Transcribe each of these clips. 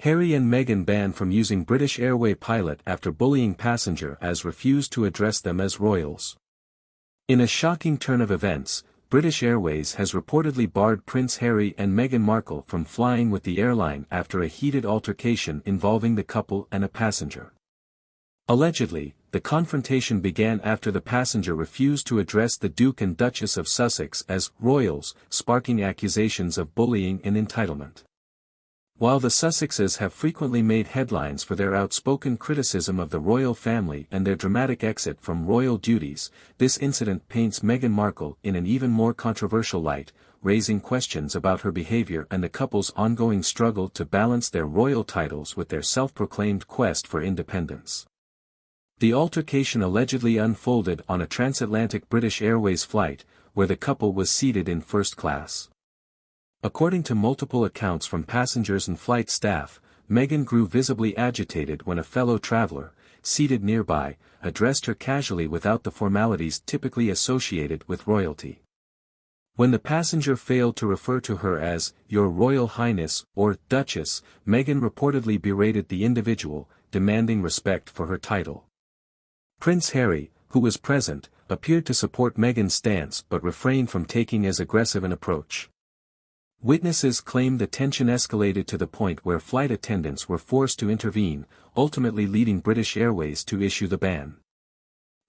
Harry and Meghan banned from using British Airway pilot after bullying passenger as refused to address them as royals. In a shocking turn of events, British Airways has reportedly barred Prince Harry and Meghan Markle from flying with the airline after a heated altercation involving the couple and a passenger. Allegedly, the confrontation began after the passenger refused to address the Duke and Duchess of Sussex as royals, sparking accusations of bullying and entitlement. While the Sussexes have frequently made headlines for their outspoken criticism of the royal family and their dramatic exit from royal duties, this incident paints Meghan Markle in an even more controversial light, raising questions about her behavior and the couple's ongoing struggle to balance their royal titles with their self-proclaimed quest for independence. The altercation allegedly unfolded on a transatlantic British Airways flight, where the couple was seated in first class. According to multiple accounts from passengers and flight staff, Meghan grew visibly agitated when a fellow traveler, seated nearby, addressed her casually without the formalities typically associated with royalty. When the passenger failed to refer to her as "Your Royal Highness" or "Duchess," Meghan reportedly berated the individual, demanding respect for her title. Prince Harry, who was present, appeared to support Meghan's stance but refrained from taking as aggressive an approach. Witnesses claimed the tension escalated to the point where flight attendants were forced to intervene, ultimately leading British Airways to issue the ban.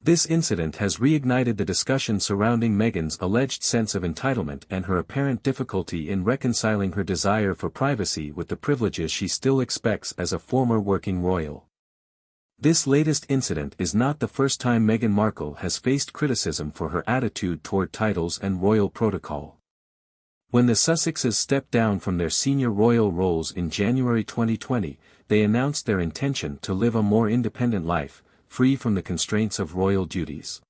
This incident has reignited the discussion surrounding Meghan's alleged sense of entitlement and her apparent difficulty in reconciling her desire for privacy with the privileges she still expects as a former working royal. This latest incident is not the first time Meghan Markle has faced criticism for her attitude toward titles and royal protocol. When the Sussexes stepped down from their senior royal roles in January 2020, they announced their intention to live a more independent life, free from the constraints of royal duties.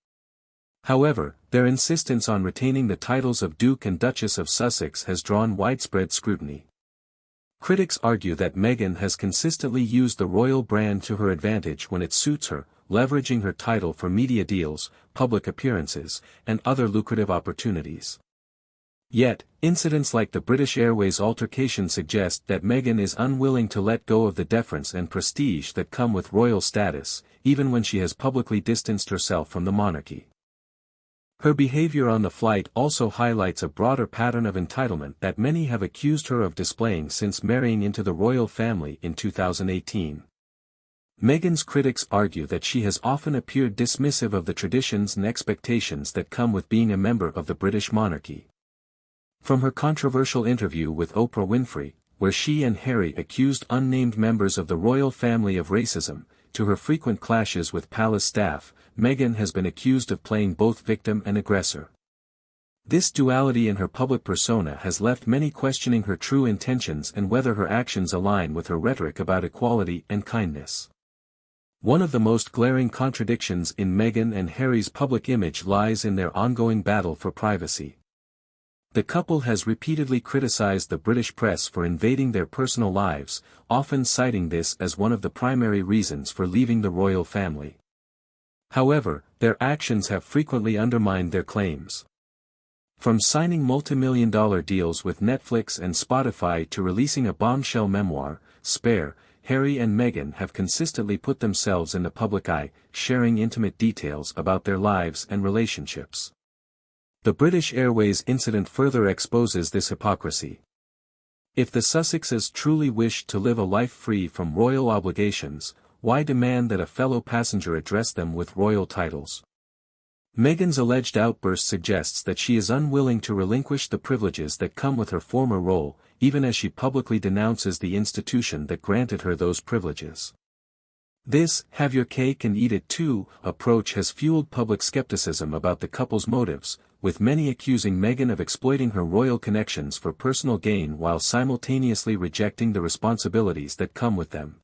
However, their insistence on retaining the titles of Duke and Duchess of Sussex has drawn widespread scrutiny. Critics argue that Meghan has consistently used the royal brand to her advantage when it suits her, leveraging her title for media deals, public appearances, and other lucrative opportunities. Yet, incidents like the British Airways altercation suggest that Meghan is unwilling to let go of the deference and prestige that come with royal status, even when she has publicly distanced herself from the monarchy. Her behavior on the flight also highlights a broader pattern of entitlement that many have accused her of displaying since marrying into the royal family in 2018. Meghan's critics argue that she has often appeared dismissive of the traditions and expectations that come with being a member of the British monarchy. From her controversial interview with Oprah Winfrey, where she and Harry accused unnamed members of the royal family of racism, to her frequent clashes with palace staff, Meghan has been accused of playing both victim and aggressor. This duality in her public persona has left many questioning her true intentions and whether her actions align with her rhetoric about equality and kindness. One of the most glaring contradictions in Meghan and Harry's public image lies in their ongoing battle for privacy. The couple has repeatedly criticized the British press for invading their personal lives, often citing this as one of the primary reasons for leaving the royal family. However, their actions have frequently undermined their claims. From signing multi-million-dollar deals with Netflix and Spotify to releasing a bombshell memoir, Spare, Harry and Meghan have consistently put themselves in the public eye, sharing intimate details about their lives and relationships. The British Airways incident further exposes this hypocrisy. If the Sussexes truly wished to live a life free from royal obligations, why demand that a fellow passenger address them with royal titles? Meghan's alleged outburst suggests that she is unwilling to relinquish the privileges that come with her former role, even as she publicly denounces the institution that granted her those privileges. This "have your cake and eat it too" approach has fueled public skepticism about the couple's motives, with many accusing Meghan of exploiting her royal connections for personal gain while simultaneously rejecting the responsibilities that come with them.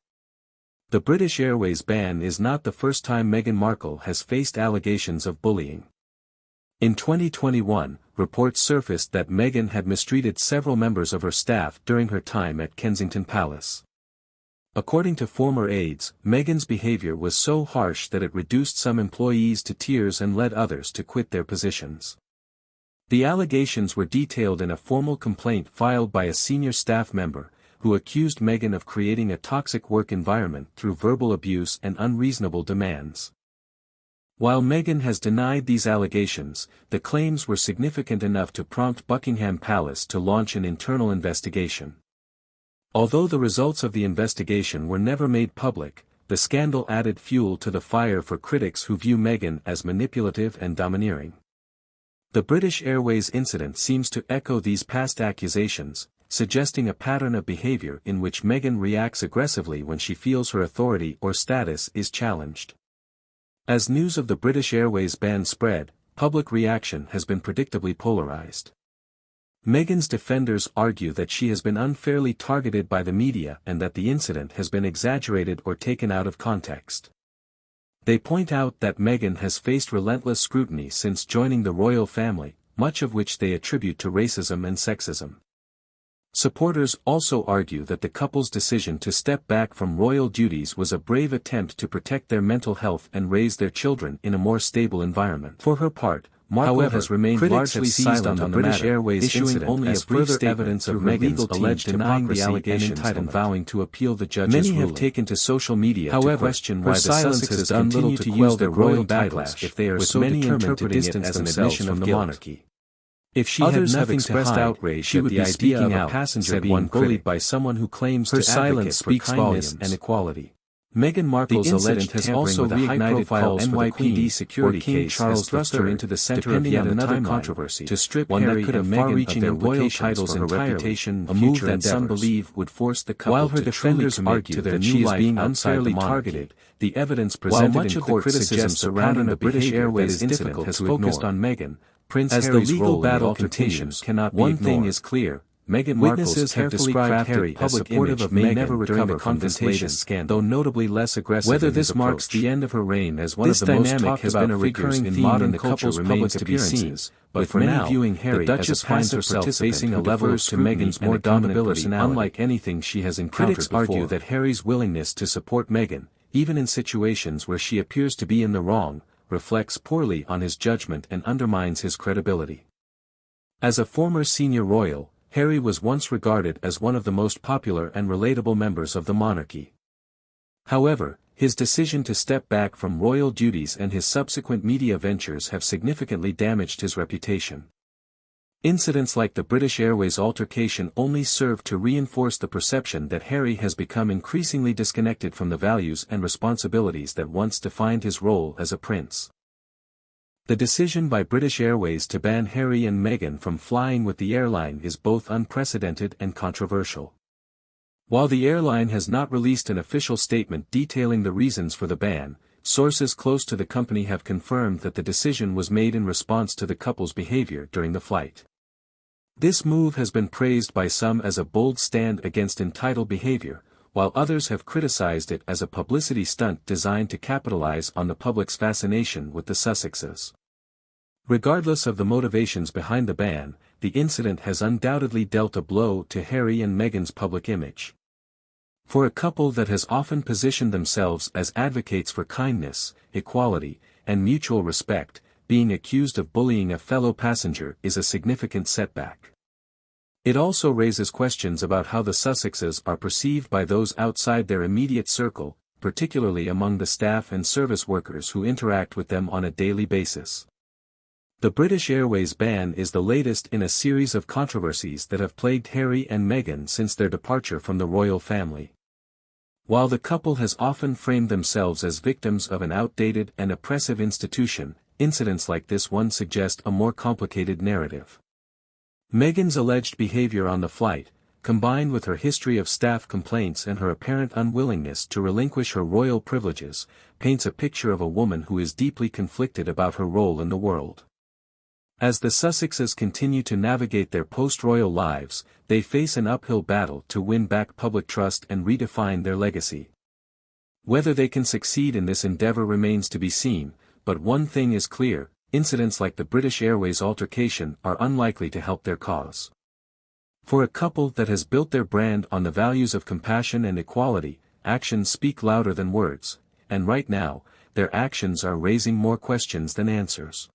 The British Airways ban is not the first time Meghan Markle has faced allegations of bullying. In 2021, reports surfaced that Meghan had mistreated several members of her staff during her time at Kensington Palace. According to former aides, Meghan's behavior was so harsh that it reduced some employees to tears and led others to quit their positions. The allegations were detailed in a formal complaint filed by a senior staff member, who accused Meghan of creating a toxic work environment through verbal abuse and unreasonable demands. While Meghan has denied these allegations, the claims were significant enough to prompt Buckingham Palace to launch an internal investigation. Although the results of the investigation were never made public, the scandal added fuel to the fire for critics who view Meghan as manipulative and domineering. The British Airways incident seems to echo these past accusations, suggesting a pattern of behavior in which Meghan reacts aggressively when she feels her authority or status is challenged. As news of the British Airways ban spread, public reaction has been predictably polarized. Meghan's defenders argue that she has been unfairly targeted by the media and that the incident has been exaggerated or taken out of context. They point out that Meghan has faced relentless scrutiny since joining the royal family, much of which they attribute to racism and sexism. Supporters also argue that the couple's decision to step back from royal duties was a brave attempt to protect their mental health and raise their children in a more stable environment. For her part, Markle has remained largely silent on the British Airways issuing only as further evidence of Meghan's alleged denying the allegations and vowing to appeal the judge's ruling. Many have taken to social media to question why the Sussexes continue to use their royal titles if they are so determined to distance themselves from the monarchy. If she had nothing to hide, outrage she would be speaking out, passenger being bullied by someone who claims her silence speaks volumes and equality. Meghan Markle's alleged has also reignited calls for the NYPD security case has thrust her into the center of yet another controversy to strip Harry and Meghan of their royal titles and reputation, a move that some believe would force the couple. While her defenders argue that she is being unfairly targeted, the evidence presented in court suggests a pattern of British Airways incident has focused on Meghan. Prince Harry's role in the altercation cannot be ignored. One thing is clear. Meghan Markle's have described Harry as supportive of Meghan never recover from this latest scandal, though notably less aggressive. Whether this marks the end of her reign as one of the most talked about figures in modern culture remains to be seen. But for now, viewing Harry the Duchess finds herself facing a level to Meghan's more dominant personality, unlike anything she has encountered before. Critics argue that Harry's willingness to support Meghan, even in situations where she appears to be in the wrong, reflects poorly on his judgment and undermines his credibility. As a former senior royal, Harry was once regarded as one of the most popular and relatable members of the monarchy. However, his decision to step back from royal duties and his subsequent media ventures have significantly damaged his reputation. Incidents like the British Airways altercation only serve to reinforce the perception that Harry has become increasingly disconnected from the values and responsibilities that once defined his role as a prince. The decision by British Airways to ban Harry and Meghan from flying with the airline is both unprecedented and controversial. While the airline has not released an official statement detailing the reasons for the ban, sources close to the company have confirmed that the decision was made in response to the couple's behavior during the flight. This move has been praised by some as a bold stand against entitled behavior, while others have criticized it as a publicity stunt designed to capitalize on the public's fascination with the Sussexes. Regardless of the motivations behind the ban, the incident has undoubtedly dealt a blow to Harry and Meghan's public image. For a couple that has often positioned themselves as advocates for kindness, equality, and mutual respect, being accused of bullying a fellow passenger is a significant setback. It also raises questions about how the Sussexes are perceived by those outside their immediate circle, particularly among the staff and service workers who interact with them on a daily basis. The British Airways ban is the latest in a series of controversies that have plagued Harry and Meghan since their departure from the royal family. While the couple has often framed themselves as victims of an outdated and oppressive institution, incidents like this one suggest a more complicated narrative. Meghan's alleged behavior on the flight, combined with her history of staff complaints and her apparent unwillingness to relinquish her royal privileges, paints a picture of a woman who is deeply conflicted about her role in the world. As the Sussexes continue to navigate their post-royal lives, they face an uphill battle to win back public trust and redefine their legacy. Whether they can succeed in this endeavor remains to be seen, but one thing is clear: incidents like the British Airways altercation are unlikely to help their cause. For a couple that has built their brand on the values of compassion and equality, actions speak louder than words, and right now, their actions are raising more questions than answers.